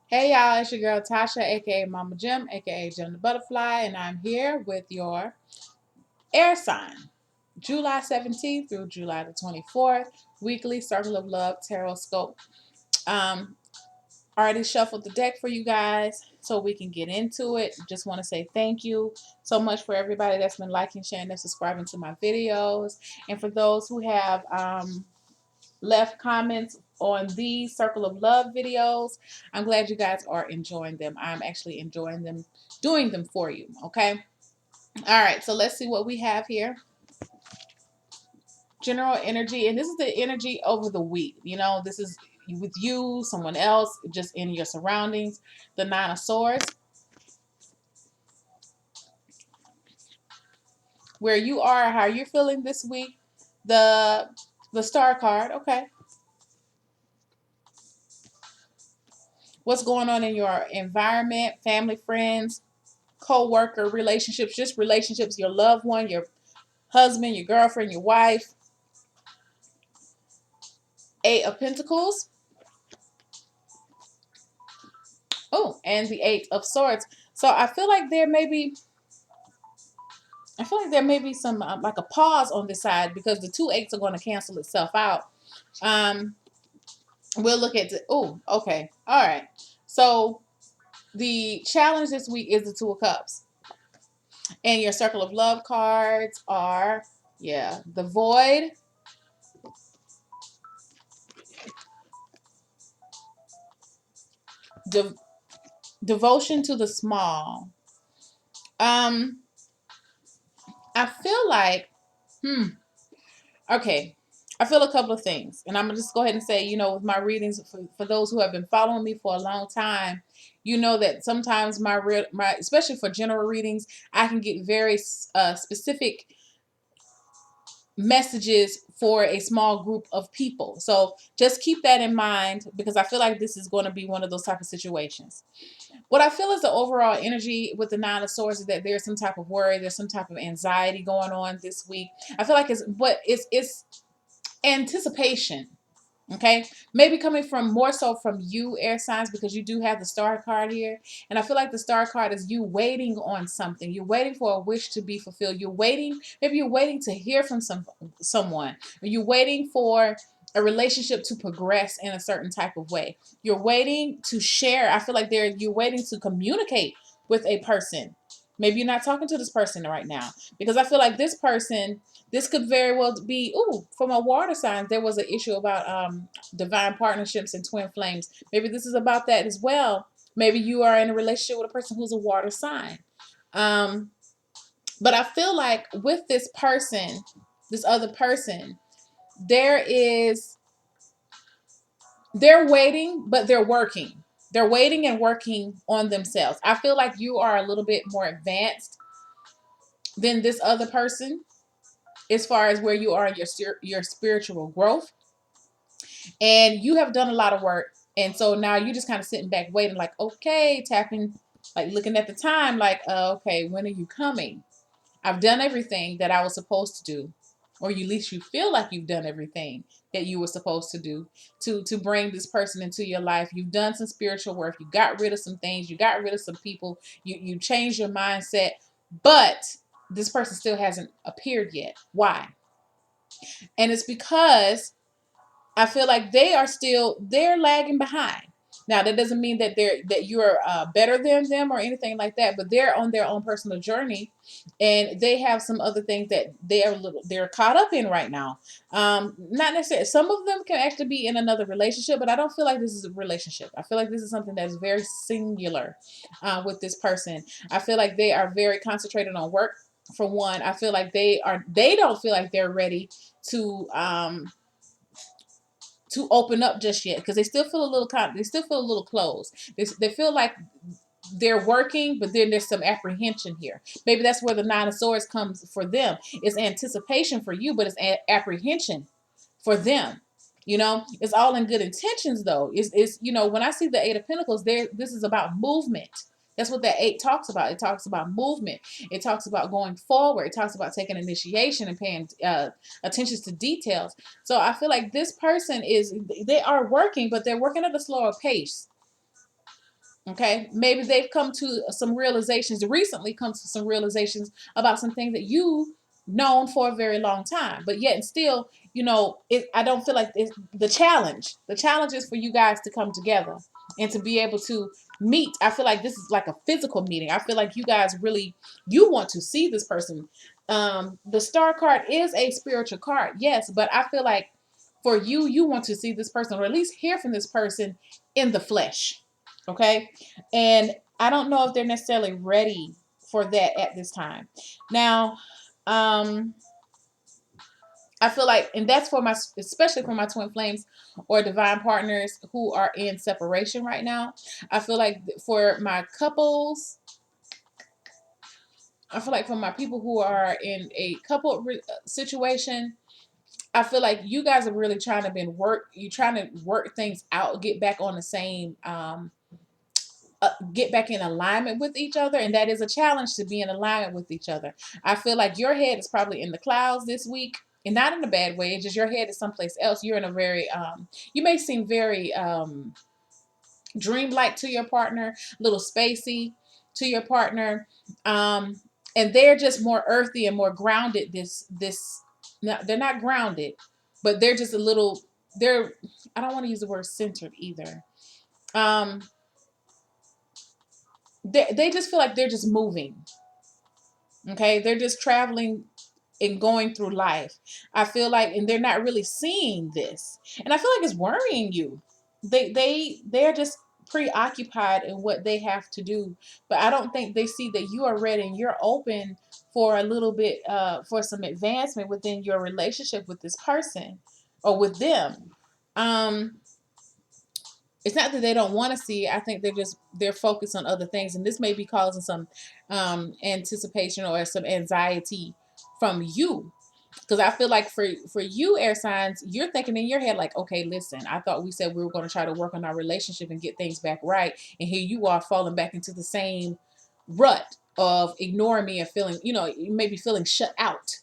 Hey y'all, it's your girl Tasha, aka Mama Jim, aka Jim the Butterfly, and I'm here with your air sign, July 17th through July the 24th, weekly Circle of Love Tarot Scope. Um, Already shuffled the deck for you guys so we can get into it. Just want to say thank you so much for everybody that's been liking, sharing, and subscribing to my videos. And for those who have left comments on these Circle of Love videos. I'm glad you guys are enjoying them. I'm actually enjoying them, doing them for you. Okay. All right. So let's see what we have here. General energy. And this is the energy over the week. This is with you, someone else, just in your surroundings. The Nine of Swords. Where you are, how you're feeling this week. The Star card. Okay. What's going on in your environment, family, friends, co-worker relationships, just relationships, your loved one, your husband, your girlfriend, your wife. Eight of Pentacles. Oh, and the Eight of Swords. So I feel like there may be some like a pause on this side because the two eights are going to cancel itself out. Um, we'll look at oh, okay, all right. So the challenge this week is the Two of Cups, and your Circle of Love cards are the Void, de- Devotion to the Small. Um, I feel like, okay. I feel a couple of things, and I'm gonna just go ahead and say, with my readings, for those who have been following me for a long time, you know that sometimes my especially for general readings, I can get very specific messages for a small group of people. So just keep that in mind because I feel like this is going to be one of those type of situations. What I feel is the overall energy with the Nine of Swords is that there's some type of worry, there's some type of anxiety going on this week. I feel like it's anticipation. Okay, maybe coming from more so from you, air signs, because you do have the Star card here, and I feel like the Star card is you waiting on something. You're waiting for a wish to be fulfilled. Maybe you're waiting to hear from someone. You're waiting for a relationship to progress in a certain type of way. You're waiting to share. I feel like you're waiting to communicate with a person. Maybe you're not talking to this person right now because I feel like this could very well be, from a water sign. There was an issue about divine partnerships and twin flames. Maybe this is about that as well. Maybe you are in a relationship with a person who's a water sign. Um, but I feel like with this person, this other person, there is, they're waiting, but they're working. They're waiting and working on themselves. I feel like you are a little bit more advanced than this other person as far as where you are in your spiritual growth, and you have done a lot of work, and so now you're just kind of sitting back waiting, like, okay, tapping, like looking at the time, like, okay, when are you coming? I've done everything that I was supposed to do, or at least you feel like you've done everything that you were supposed to do to bring this person into your life. You've done some spiritual work, you got rid of some things, you got rid of some people, you changed your mindset, but this person still hasn't appeared yet. Why? And it's because I feel like they're lagging behind. Now that doesn't mean that you're better than them or anything like that, but they're on their own personal journey, and they have some other things that they're caught up in right now. Not necessarily. Some of them can actually be in another relationship, but I don't feel like this is a relationship. I feel like this is something that's very singular with this person. I feel like they are very concentrated on work. For one, I feel like they don't feel like they're ready to open up just yet because they still feel a little closed. They feel like they're working, but then there's some apprehension here. Maybe that's where the Nine of Swords comes for them. It's anticipation for you, but it's apprehension for them. It's all in good intentions though. It's when I see the Eight of Pentacles, this is about movement. That's what that eight talks about. It talks about movement. It talks about going forward. It talks about taking initiation and paying attention to details. So I feel like this person they are working, but they're working at a slower pace. Okay, maybe they've come to some realizations recently, come to some realizations about some things that you known for a very long time, but yet and still, I don't feel like it's the challenge. The challenge is for you guys to come together and to be able to meet. I feel like this is like a physical meeting. I feel like you guys really you want to see this person. The star card is a spiritual card, yes, but I feel like for you, you want to see this person or at least hear from this person in the flesh. Okay. And I don't know if they're necessarily ready for that at this time. Now, I feel like, and that's for my, especially for my twin flames or divine partners who are in separation right now. I feel like for my couples, I feel like for my people who are in a couple situation, I feel like you guys are really trying to you're trying to work things out, get back on the same, get back in alignment with each other, and that is a challenge to be in alignment with each other. I feel like your head is probably in the clouds this week, and not in a bad way. It's just your head is someplace else. You're in a very you may seem very dreamlike to your partner, a little spacey to your partner, and they're just more earthy and more grounded. They're not grounded, but they're just a little. They're I don't want to use the word centered either. Um, they just feel like they're just moving. Okay, they're just traveling and going through life. I feel like, and they're not really seeing this, and I feel like it's worrying you. They're just preoccupied in what they have to do, but I don't think they see that you are ready and you're open for a little bit for some advancement within your relationship with this person or with them. Um, it's not that they don't want to see it. I think they're focused on other things, and this may be causing some anticipation or some anxiety from you. Because I feel like for you, air signs, you're thinking in your head like, okay, listen, I thought we said we were going to try to work on our relationship and get things back right, and here you are falling back into the same rut of ignoring me and feeling, you may be feeling shut out.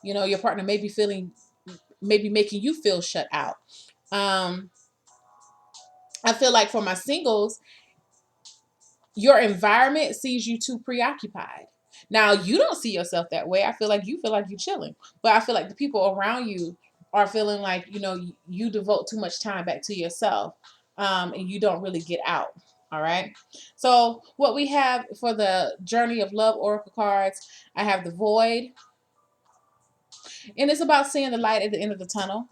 Your partner may be maybe making you feel shut out. Um, I feel like for my singles, your environment sees you too preoccupied. Now, you don't see yourself that way. I feel like you feel like you're chilling. But I feel like the people around you are feeling like, you devote too much time back to yourself, and you don't really get out. All right. So, what we have for the Journey of Love Oracle cards, I have the Void, and it's about seeing the light at the end of the tunnel.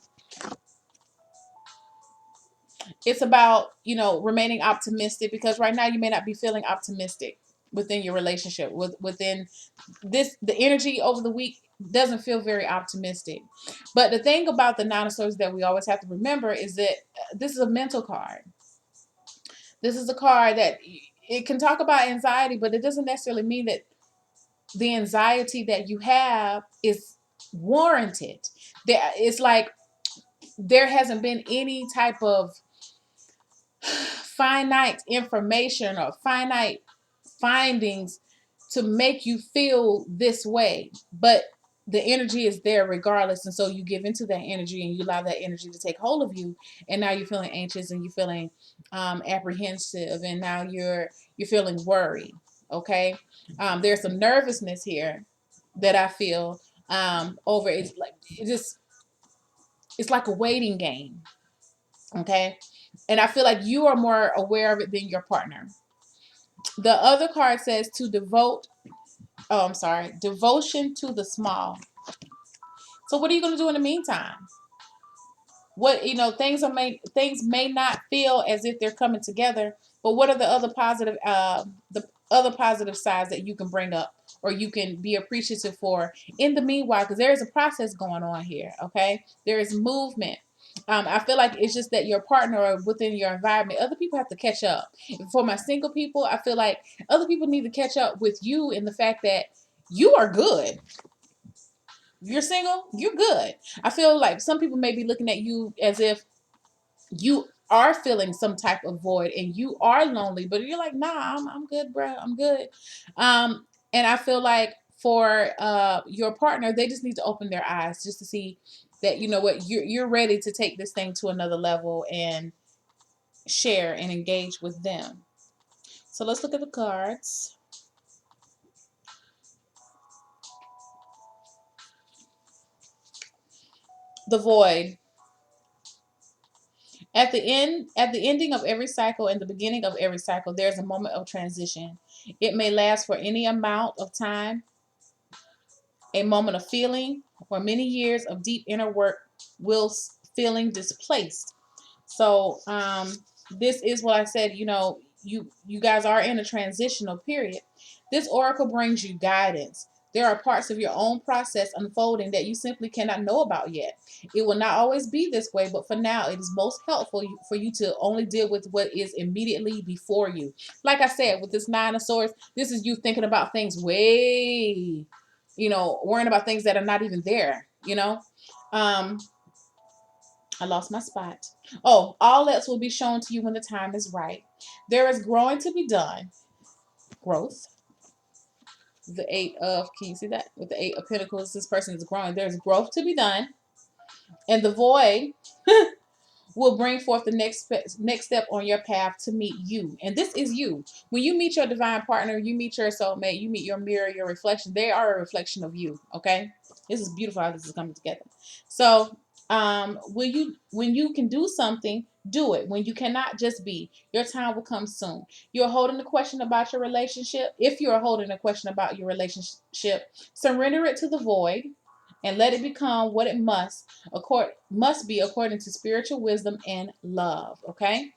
It's about remaining optimistic, because right now you may not be feeling optimistic within your relationship within the energy over the week doesn't feel very optimistic. But the thing about the Nine of Swords that we always have to remember is that this is a mental card. This is a card that it can talk about anxiety, but it doesn't necessarily mean that the anxiety that you have is warranted. It's like there hasn't been any type of finite information or finite findings to make you feel this way, but the energy is there regardless, and so you give into that energy and you allow that energy to take hold of you, and now you're feeling anxious and you're feeling apprehensive, and now you're feeling worried. Okay, there's some nervousness here that I feel over. It's like a waiting game. Okay, and I feel like you are more aware of it than your partner. The other card says to devote, oh, I'm sorry, devotion to the small. So what are you going to do in the meantime? What, things may not feel as if they're coming together, but what are the other positive sides that you can bring up or you can be appreciative for in the meanwhile? Because there is a process going on here. Okay, there is movement. I feel like it's just that your partner or within your environment, other people have to catch up. For my single people, I feel like other people need to catch up with you in the fact that you are good. You're single, you're good. I feel like some people may be looking at you as if you are feeling some type of void and you are lonely, but you're like, nah, I'm good, bro. I'm good. And I feel like for your partner, they just need to open their eyes just to see that what you're ready to take this thing to another level and share and engage with them. So let's look at the cards. The void. At the ending of every cycle and the beginning of every cycle, there's a moment of transition. It may last for any amount of time, a moment of feeling, or many years of deep inner work will feeling displaced. So this is what I said. You guys are in a transitional period. This oracle brings you guidance. There are parts of your own process unfolding that you simply cannot know about yet. It will not always be this way, but for now, it is most helpful for you to only deal with what is immediately before you. Like I said, with this Nine of Swords, this is you thinking about things way, worrying about things that are not even there. Um, I lost my spot. Oh, all else will be shown to you when the time is right. There is growing to be done. Growth. The can you see that? With the Eight of Pentacles, this person is growing. There's growth to be done. And the void will bring forth the next step on your path to meet you. And this is you. When you meet your divine partner, you meet your soulmate, you meet your mirror, your reflection. They are a reflection of you. Okay? This is beautiful how this is coming together. So when you can do something, do it. When you cannot, just be. Your time will come soon. You're holding a question about your relationship. If you're holding a question about your relationship, surrender it to the void and let it become what it must be according to spiritual wisdom and love. Okay,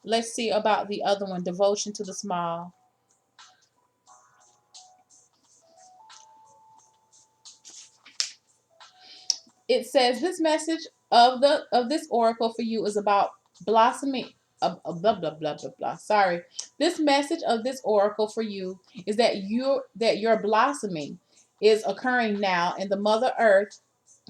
let's see about the other one, devotion to the small. It says this message of this oracle for you is about blossoming. Blah blah blah blah blah. Sorry. This message of this oracle for you is that your blossoming is occurring now, and the Mother Earth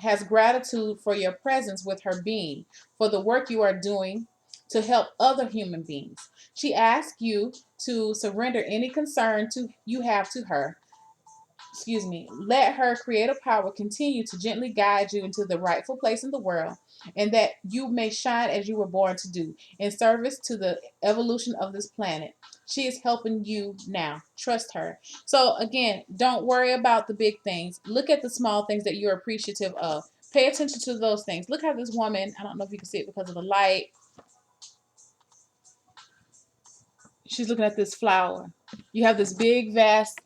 has gratitude for your presence with her being, for the work you are doing to help other human beings. She asks you to surrender any concern you have to her. Excuse me. Let her creative power continue to gently guide you into the rightful place in the world, and that you may shine as you were born to do, in service to the evolution of this planet. She is helping you now. Trust her. So again, don't worry about the big things. Look at the small things that you're appreciative of. Pay attention to those things. Look how this woman, I don't know if you can see it because of the light. She's looking at this flower. You have this big, vast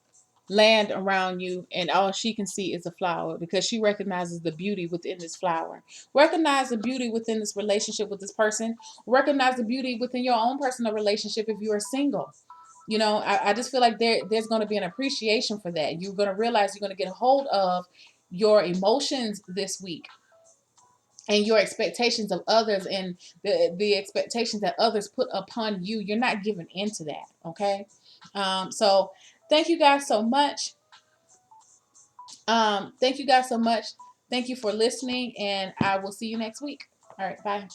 land around you, and all she can see is a flower because she recognizes the beauty within this flower. Recognize the beauty within this relationship with this person. Recognize the beauty within your own personal relationship if you are single. I just feel like there's going to be an appreciation for that. You're going to realize you're going to get a hold of your emotions this week and your expectations of others and the expectations that others put upon you. You're not giving into that. Okay. So thank you guys so much. Thank you guys so much. Thank you for listening, and I will see you next week. All right, bye.